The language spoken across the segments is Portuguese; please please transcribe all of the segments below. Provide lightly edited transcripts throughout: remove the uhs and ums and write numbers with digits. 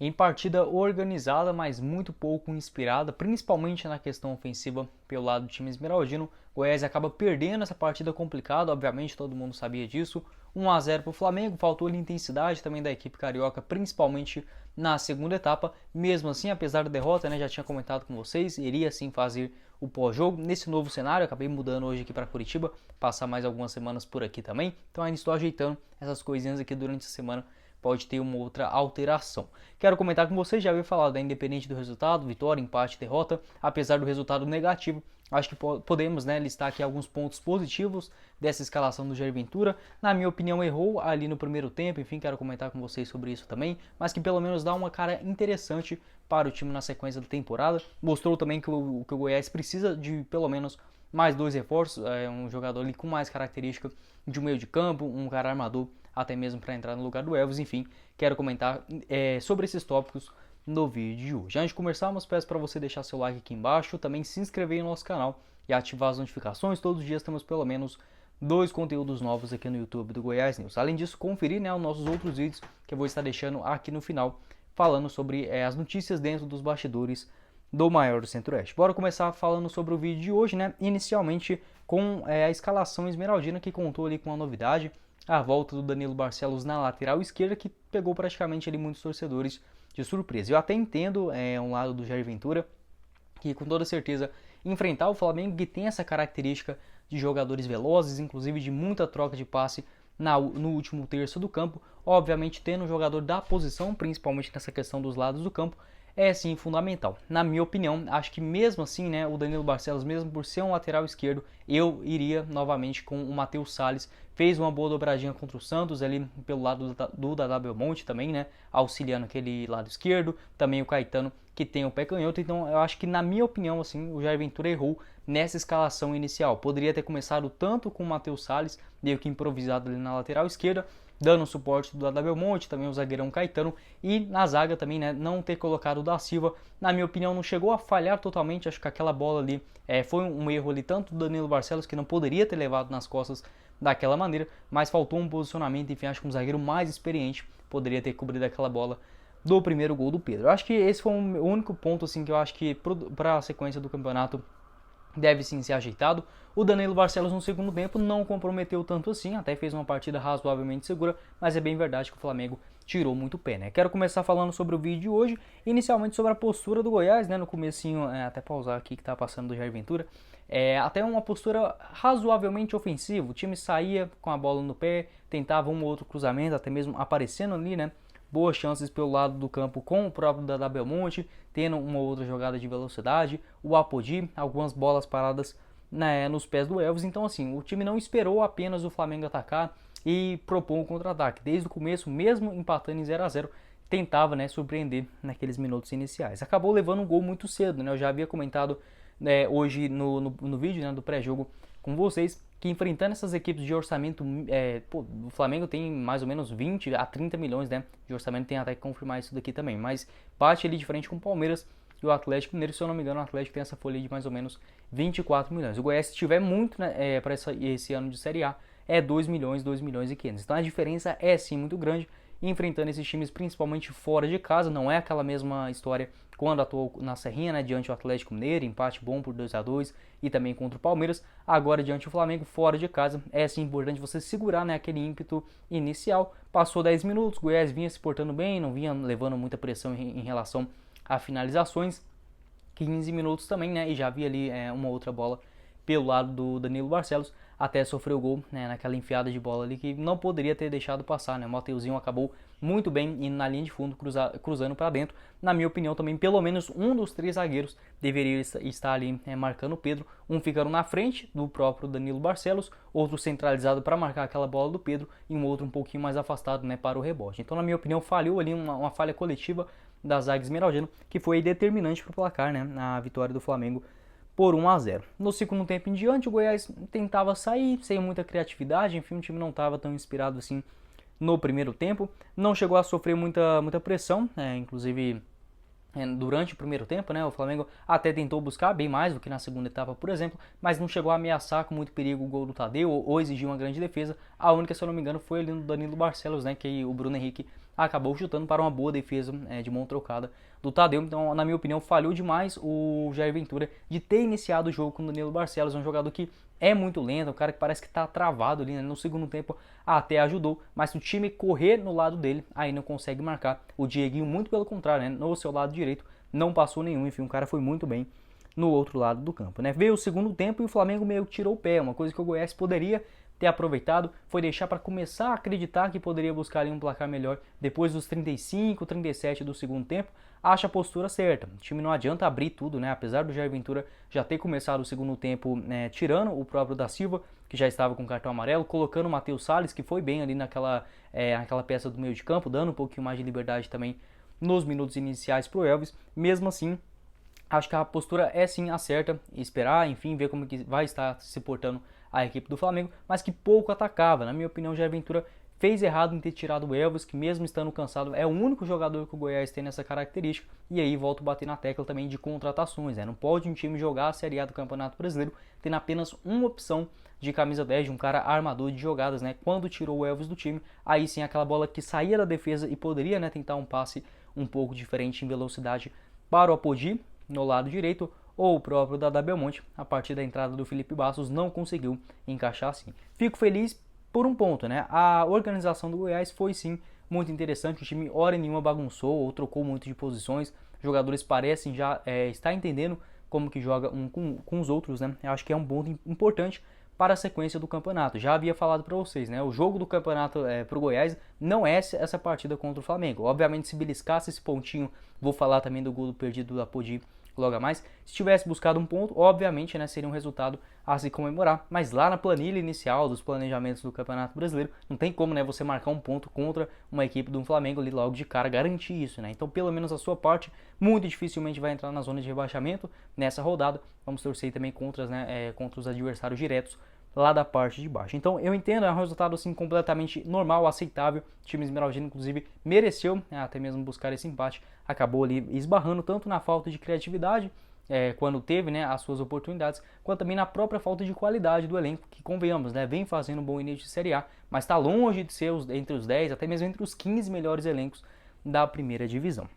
Em partida organizada, mas muito pouco inspirada, principalmente na questão ofensiva pelo lado do time esmeraldino. Goiás acaba perdendo essa partida complicada, obviamente todo mundo sabia disso. 1 a 0 para o Flamengo, faltou ali intensidade também da equipe carioca, principalmente na segunda etapa. Mesmo assim, apesar da derrota, já tinha comentado com vocês, iria sim fazer o pós-jogo nesse novo cenário. Acabei mudando hoje aqui para Curitiba, passar mais algumas semanas por aqui também. Então ainda estou ajeitando essas coisinhas aqui durante a semana, pode ter uma outra alteração. Quero comentar com vocês, já havia falado, independente do resultado, vitória, empate, derrota, apesar do resultado negativo, acho que podemos listar aqui alguns pontos positivos dessa escalação do Jair Ventura. Na minha opinião, errou ali no primeiro tempo, enfim, quero comentar com vocês sobre isso também, mas que pelo menos dá uma cara interessante para o time na sequência da temporada. Mostrou também que o Goiás precisa de pelo menos mais 2 reforços, um jogador ali com mais característica de um meio de campo, um cara armador, até mesmo para entrar no lugar do Elvis. Enfim, quero comentar sobre esses tópicos no vídeo de hoje. Antes de começarmos, peço para você deixar seu like aqui embaixo, também se inscrever no nosso canal e ativar as notificações. Todos os dias temos pelo menos 2 conteúdos novos aqui no YouTube do Goiás News. Além disso, conferir os nossos outros vídeos que eu vou estar deixando aqui no final, falando sobre as notícias dentro dos bastidores do maior do Centro-Oeste. Bora começar falando sobre o vídeo de hoje, inicialmente com a escalação esmeraldina, que contou ali com uma novidade, a volta do Danilo Barcelos na lateral esquerda, que pegou praticamente ali muitos torcedores de surpresa. Eu até entendo um lado do Jair Ventura, que com toda certeza enfrentar o Flamengo, que tem essa característica de jogadores velozes, inclusive de muita troca de passe no último terço do campo, obviamente tendo um jogador da posição, principalmente nessa questão dos lados do campo, é sim fundamental. Na minha opinião, acho que mesmo assim, o Danilo Barcelos, mesmo por ser um lateral esquerdo, eu iria novamente com o Matheus Salles. Fez uma boa dobradinha contra o Santos ali pelo lado do Dadá Belmonte também, auxiliando aquele lado esquerdo, também o Caetano, que tem o pé canhoto. Então eu acho que, na minha opinião, assim, o Jair Ventura errou nessa escalação inicial. Poderia ter começado tanto com o Matheus Salles, meio que improvisado ali na lateral esquerda, dando suporte do Dadá Belmonte, também o zagueirão Caetano, e na zaga também, não ter colocado o da Silva. Na minha opinião, não chegou a falhar totalmente. Acho que aquela bola ali foi um erro ali, tanto do Danilo Barcelos, que não poderia ter levado nas costas daquela maneira, mas faltou um posicionamento. Enfim, acho que um zagueiro mais experiente poderia ter cobrido aquela bola do primeiro gol do Pedro. Eu acho que esse foi o único ponto assim, que eu acho que para a sequência do campeonato deve sim ser ajeitado. O Danilo Barcelos no segundo tempo não comprometeu tanto assim, até fez uma partida razoavelmente segura, mas é bem verdade que o Flamengo tirou muito pé, Quero começar falando sobre o vídeo de hoje, inicialmente sobre a postura do Goiás, no comecinho, até pausar aqui que tá passando do Jair Ventura, até uma postura razoavelmente ofensiva. O time saía com a bola no pé, tentava um ou outro cruzamento, até mesmo aparecendo ali, boas chances pelo lado do campo com o próprio Dadá Belmonte, tendo uma outra jogada de velocidade, o Apodi, algumas bolas paradas nos pés do Elvis. Então assim, o time não esperou apenas o Flamengo atacar e propor um contra-ataque. Desde o começo, mesmo empatando em 0 a 0, tentava surpreender naqueles minutos iniciais. Acabou levando um gol muito cedo, Eu já havia comentado hoje no vídeo do pré-jogo com vocês, que enfrentando essas equipes de orçamento, o Flamengo tem mais ou menos 20 a 30 milhões de orçamento, tem até que confirmar isso daqui também, mas bate ali de frente com o Palmeiras e o Atlético Mineiro. Se eu não me engano, o Atlético tem essa folha de mais ou menos 24 milhões. O Goiás, se tiver muito para esse ano de Série A, é 2 milhões e 500. Então a diferença é sim muito grande, enfrentando esses times principalmente fora de casa. Não é aquela mesma história quando atuou na Serrinha, diante do Atlético Mineiro, empate bom por 2 a 2, e também contra o Palmeiras. Agora diante do Flamengo, fora de casa, é sim importante você segurar aquele ímpeto inicial. Passou 10 minutos, o Goiás vinha se portando bem, não vinha levando muita pressão em relação a finalizações. 15 minutos também, e já havia ali uma outra bola pelo lado do Danilo Barcelos, até sofreu o gol naquela enfiada de bola ali que não poderia ter deixado passar. O Mateuzinho acabou muito bem indo na linha de fundo, cruzando para dentro. Na minha opinião também, pelo menos um dos 3 zagueiros deveria estar ali marcando o Pedro, um ficando na frente do próprio Danilo Barcelos, outro centralizado para marcar aquela bola do Pedro e um outro um pouquinho mais afastado para o rebote. Então, na minha opinião, falhou ali uma falha coletiva da zaga esmeraldina, que foi determinante para o placar, na vitória do Flamengo por 1 a 0. No segundo tempo em diante, o Goiás tentava sair sem muita criatividade. Enfim, o time não estava tão inspirado assim no primeiro tempo. Não chegou a sofrer muita pressão, inclusive durante o primeiro tempo, o Flamengo até tentou buscar bem mais do que na segunda etapa, por exemplo, mas não chegou a ameaçar com muito perigo o gol do Tadeu ou exigir uma grande defesa, A única, se eu não me engano, foi ali no Danilo Barcelos, né, que o Bruno Henrique acabou chutando para uma boa defesa de mão trocada do Tadeu. Então, na minha opinião, falhou demais o Jair Ventura de ter iniciado o jogo com o Danilo Barcelos, um jogador que é muito lento, um cara que parece que está travado ali, né? No segundo tempo até ajudou, mas se o time correr no lado dele, aí não consegue marcar. O Dieguinho, muito pelo contrário, né? No seu lado direito, não passou nenhum, enfim, o cara foi muito bem no outro lado do campo, né? Veio o segundo tempo e o Flamengo meio que tirou o pé, uma coisa que o Goiás poderia ter aproveitado foi deixar para começar a acreditar que poderia buscar ali um placar melhor depois dos 35, 37 do segundo tempo. Acha a postura certa. O time não adianta abrir tudo, né? Apesar do Jair Ventura já ter começado o segundo tempo tirando o próprio da Silva, que já estava com cartão amarelo, colocando o Matheus Salles, que foi bem ali naquela peça do meio de campo, dando um pouquinho mais de liberdade também nos minutos iniciais para o Elvis. Mesmo assim, acho que a postura é sim a certa, esperar, enfim, ver como que vai estar se portando a equipe do Flamengo, mas que pouco atacava. Na minha opinião, o Jair Ventura fez errado em ter tirado o Elvis, que mesmo estando cansado, é o único jogador que o Goiás tem nessa característica, e aí volto a bater na tecla também de contratações, né? Não pode um time jogar a Série A do Campeonato Brasileiro tendo apenas uma opção de camisa 10, de um cara armador de jogadas, né? Quando tirou o Elvis do time, aí sim aquela bola que saía da defesa e poderia, né, tentar um passe um pouco diferente em velocidade para o Apodi, no lado direito, ou o próprio Dada Belmonte, a partir da entrada do Felipe Bastos, não conseguiu encaixar assim. Fico feliz por um ponto, né? A organização do Goiás foi sim muito interessante, o time hora nenhuma bagunçou ou trocou muito de posições, os jogadores parecem já estar entendendo como que joga um com os outros, né? Eu acho que é um ponto importante para a sequência do campeonato. Já havia falado para vocês, né? O jogo do campeonato para o Goiás não é essa partida contra o Flamengo. Obviamente, se beliscasse esse pontinho, vou falar também do gol perdido do Apodi logo a mais. Se tivesse buscado um ponto, obviamente, né, seria um resultado a se comemorar. Mas lá na planilha inicial dos planejamentos do Campeonato Brasileiro, não tem como, né, você marcar um ponto contra uma equipe do Flamengo ali logo de cara, garantir isso, né? Então, pelo menos a sua parte, muito dificilmente vai entrar na zona de rebaixamento nessa rodada. Vamos torcer também contra os adversários diretos lá da parte de baixo. Então eu entendo, é um resultado assim completamente normal, aceitável. O time esmeraldino inclusive mereceu até mesmo buscar esse empate, acabou ali esbarrando tanto na falta de criatividade quando teve, né, as suas oportunidades, quanto também na própria falta de qualidade do elenco, que convenhamos, né, vem fazendo um bom início de Série A, mas está longe de ser entre os 10, até mesmo entre os 15 melhores elencos da primeira divisão.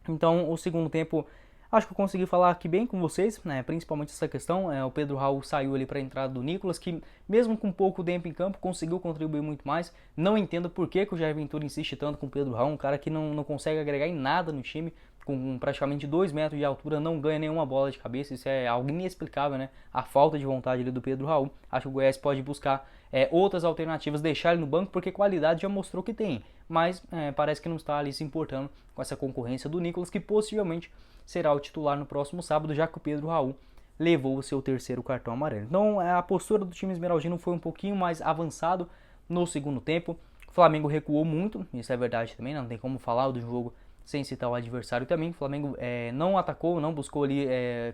Então o segundo tempo, acho que eu consegui falar aqui bem com vocês, né, principalmente essa questão. O Pedro Raul saiu ali para a entrada do Nicolas, que mesmo com pouco tempo em campo, conseguiu contribuir muito mais. Não entendo por que o Jair Ventura insiste tanto com o Pedro Raul, um cara que não consegue agregar em nada no time, com praticamente 2 metros de altura, não ganha nenhuma bola de cabeça. Isso é algo inexplicável, né? A falta de vontade ali do Pedro Raul. Acho que o Goiás pode buscar outras alternativas, deixar ele no banco, porque qualidade já mostrou que tem. Mas parece que não está ali se importando com essa concorrência do Nicolas, que possivelmente será o titular no próximo sábado, já que o Pedro Raul levou o seu terceiro cartão amarelo. Então a postura do time esmeraldino foi um pouquinho mais avançado no segundo tempo. O Flamengo recuou muito, isso é verdade também, não tem como falar do jogo sem citar o adversário também. O Flamengo não atacou, não buscou ali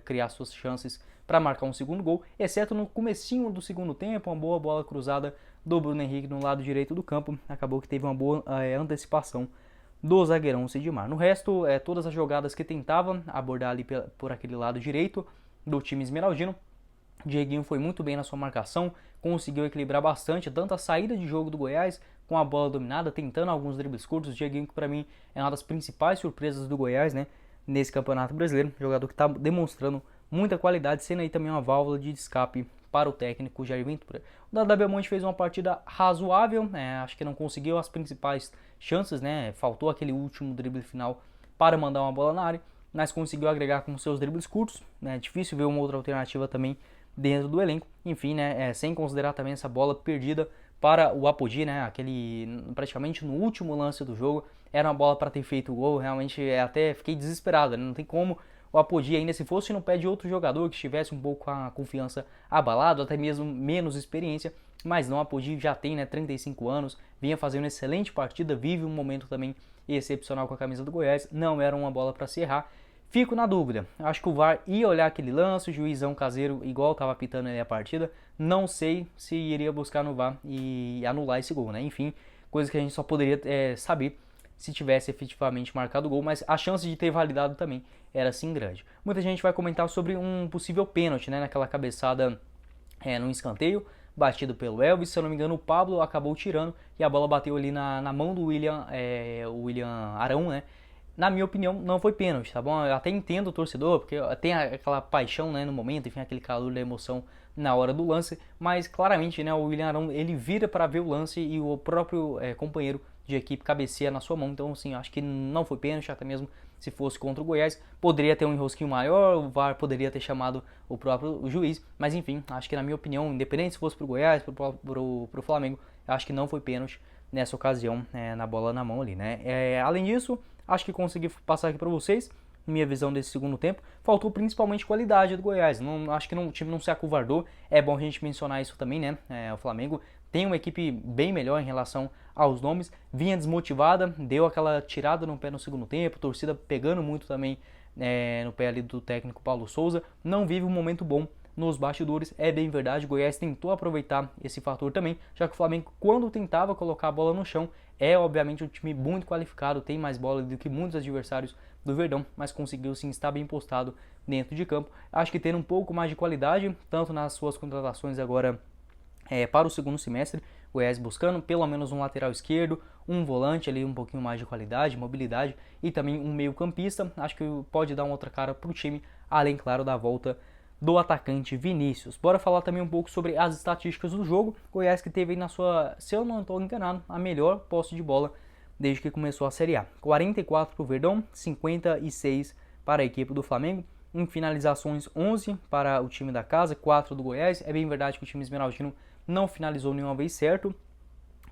criar suas chances para marcar um segundo gol, exceto no comecinho do segundo tempo, uma boa bola cruzada do Bruno Henrique no lado direito do campo. Acabou que teve uma boa antecipação do zagueirão Sidmar. No resto, todas as jogadas que tentava abordar ali por aquele lado direito do time esmeraldino, Dieguinho foi muito bem na sua marcação, conseguiu equilibrar bastante tanto a saída de jogo do Goiás com a bola dominada, tentando alguns dribles curtos. Dieguinho, que para mim é uma das principais surpresas do Goiás, né, nesse Campeonato Brasileiro, jogador que está demonstrando muita qualidade, sendo aí também uma válvula de escape para o técnico Jair Ventura. O Dada Belmonte fez uma partida razoável, acho que não conseguiu as principais chances, né, faltou aquele último drible final para mandar uma bola na área, mas conseguiu agregar com seus dribles curtos, né, difícil ver uma outra alternativa também dentro do elenco. Enfim, né, sem considerar também essa bola perdida para o Apodi, né, praticamente no último lance do jogo, era uma bola para ter feito o gol. Realmente até fiquei desesperado, né, não tem como o Apodi, ainda se fosse no pé de outro jogador que estivesse um pouco com a confiança abalado, até mesmo menos experiência, mas não, o Apodi já tem, né, 35 anos, vinha fazendo excelente partida, vive um momento também excepcional com a camisa do Goiás, não era uma bola para se errar. Fico na dúvida, acho que o VAR ia olhar aquele lance, o juizão caseiro igual estava apitando ali a partida, não sei se iria buscar no VAR e anular esse gol, né? Enfim, coisa que a gente só poderia saber se tivesse efetivamente marcado o gol, mas a chance de ter validado também era assim grande. Muita gente vai comentar sobre um possível pênalti, né, naquela cabeçada no escanteio, batido pelo Elvis, se eu não me engano o Pablo acabou tirando e a bola bateu ali na mão do o William Arão, né? Na minha opinião, não foi pênalti, tá bom? Eu até entendo o torcedor, porque tem aquela paixão, né, no momento, enfim, aquele calor da emoção na hora do lance, mas claramente, né, o William Arão, ele vira para ver o lance e o próprio companheiro de equipe cabeceia na sua mão, então, assim, acho que não foi pênalti, até mesmo se fosse contra o Goiás, poderia ter um enrosquinho maior, o VAR poderia ter chamado o próprio juiz, mas enfim, acho que na minha opinião, independente se fosse pro Goiás, pro Flamengo, acho que não foi pênalti nessa ocasião, na bola na mão ali, né? Além disso, acho que consegui passar aqui para vocês minha visão desse segundo tempo. Faltou principalmente qualidade do Goiás. Não, acho que o time não se acovardou. É bom a gente mencionar isso também, né? O Flamengo tem uma equipe bem melhor em relação aos nomes. Vinha desmotivada, deu aquela tirada no pé no segundo tempo. Torcida pegando muito também no pé ali do técnico Paulo Souza. Não vive um momento bom nos bastidores, é bem verdade. O Goiás tentou aproveitar esse fator também, já que o Flamengo, quando tentava colocar a bola no chão, obviamente um time muito qualificado, tem mais bola do que muitos adversários do Verdão, mas conseguiu sim estar bem postado dentro de campo. Acho que tendo um pouco mais de qualidade, tanto nas suas contratações agora para o segundo semestre, o Goiás buscando pelo menos um lateral esquerdo, um volante ali um pouquinho mais de qualidade, mobilidade e também um meio campista. Acho que pode dar uma outra cara para o time, além, claro, da volta do atacante Vinícius. Bora falar também um pouco sobre as estatísticas do jogo. Goiás que teve aí na sua, se eu não estou enganado, a melhor posse de bola desde que começou a Série A. 44 para o Verdão, 56 para a equipe do Flamengo. Em finalizações, 11 para o time da casa, 4 do Goiás. É bem verdade que o time esmeraldino não finalizou nenhuma vez certo.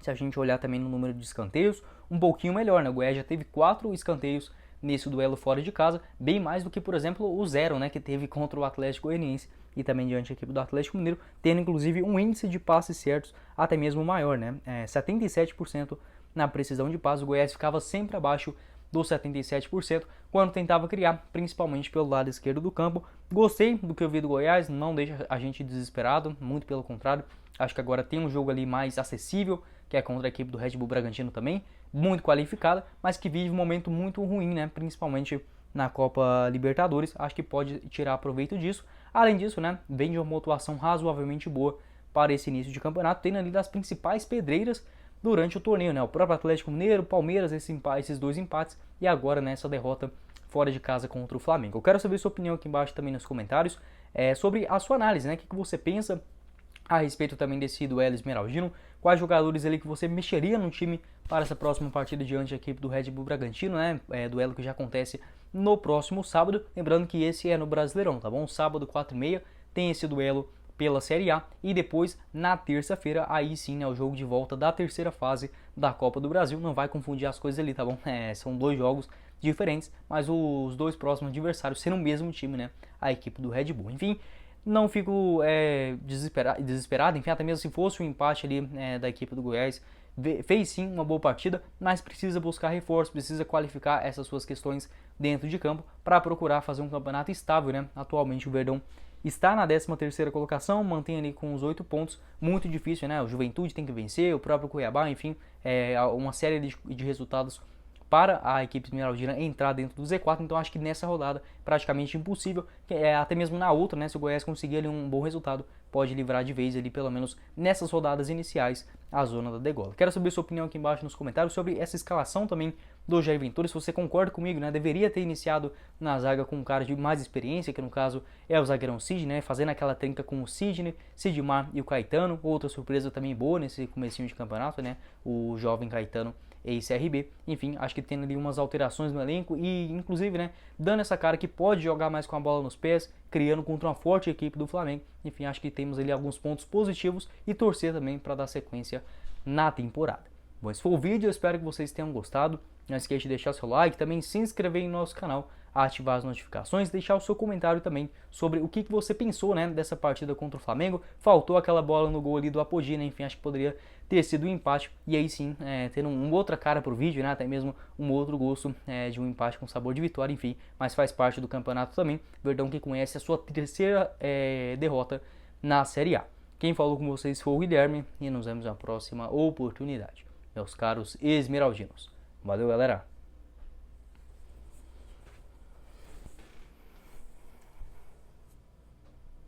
Se a gente olhar também no número de escanteios, um pouquinho melhor, né? O Goiás já teve 4 escanteios nesse duelo fora de casa, bem mais do que, por exemplo, o 0, né, que teve contra o Atlético Goianiense e também diante da equipe do Atlético Mineiro, tendo inclusive um índice de passes certos até mesmo maior, né, 77% na precisão de passes. O Goiás ficava sempre abaixo dos 77% quando tentava criar, principalmente pelo lado esquerdo do campo. Gostei do que eu vi do Goiás, não deixa a gente desesperado, muito pelo contrário. Acho que agora tem um jogo ali mais acessível, que é contra a equipe do Red Bull Bragantino também, muito qualificada, mas que vive um momento muito ruim, né? Principalmente na Copa Libertadores. Acho que pode tirar proveito disso. Além disso, né, vem de uma atuação razoavelmente boa para esse início de campeonato, tendo ali das principais pedreiras durante o torneio, né? O próprio Atlético Mineiro, Palmeiras, esses dois empates e agora nessa derrota fora de casa contra o Flamengo. Eu quero saber sua opinião aqui embaixo também nos comentários sobre a sua análise, né? O que você pensa a respeito também desse duelo esmeraldino, quais jogadores ali que você mexeria no time para essa próxima partida diante da equipe do Red Bull Bragantino, né? Duelo que já acontece no próximo sábado, lembrando que esse é no Brasileirão, tá bom? Sábado 4h30 tem esse duelo pela Série A e depois na terça-feira aí sim, né, o jogo de volta da terceira fase da Copa do Brasil. Não vai confundir as coisas ali, tá bom? São dois jogos diferentes, mas os dois próximos adversários serão o mesmo time, né? A equipe do Red Bull. Enfim, não fico desesperado, enfim, até mesmo se fosse um empate ali da equipe do Goiás, fez sim uma boa partida, mas precisa buscar reforço, precisa qualificar essas suas questões dentro de campo para procurar fazer um campeonato estável, né? Atualmente o Verdão está na 13ª colocação, mantém ali com os 8 pontos, muito difícil, né? O Juventude tem que vencer, o próprio Cuiabá, enfim, uma série de resultados para a equipe esmeraldina entrar dentro do Z4, então acho que nessa rodada praticamente impossível, até mesmo na outra, né, se o Goiás conseguir ali um bom resultado, pode livrar de vez ali, pelo menos nessas rodadas iniciais, a zona da degola. Quero saber sua opinião aqui embaixo nos comentários sobre essa escalação também do Jair Ventura, se você concorda comigo, né, deveria ter iniciado na zaga com um cara de mais experiência, que no caso é o zagueirão Sidney, né, fazendo aquela trinca com o Sidney, Sidmar e o Caetano. Outra surpresa também boa nesse comecinho de campeonato, né, o jovem Caetano ex-CRB, enfim, acho que tendo ali umas alterações no elenco e inclusive, né, dando essa cara que pode jogar mais com a bola nos pés, criando contra uma forte equipe do Flamengo. Enfim, acho que temos ali alguns pontos positivos e torcer também para dar sequência na temporada. Bom, esse foi o vídeo, eu espero que vocês tenham gostado. Não esqueça de deixar seu like, também se inscrever em nosso canal, ativar as notificações, deixar o seu comentário também sobre o que você pensou, né, dessa partida contra o Flamengo. Faltou aquela bola no gol ali do Apodi, né? Enfim, acho que poderia ter sido um empate e aí sim, ter uma outra cara pro vídeo, né, até mesmo um outro gosto de um empate com sabor de vitória, enfim, mas faz parte do campeonato também. Verdão que conhece a sua terceira derrota na Série A. Quem falou com vocês foi o Guilherme e nos vemos na próxima oportunidade, meus caros esmeraldinos. Valeu, galera!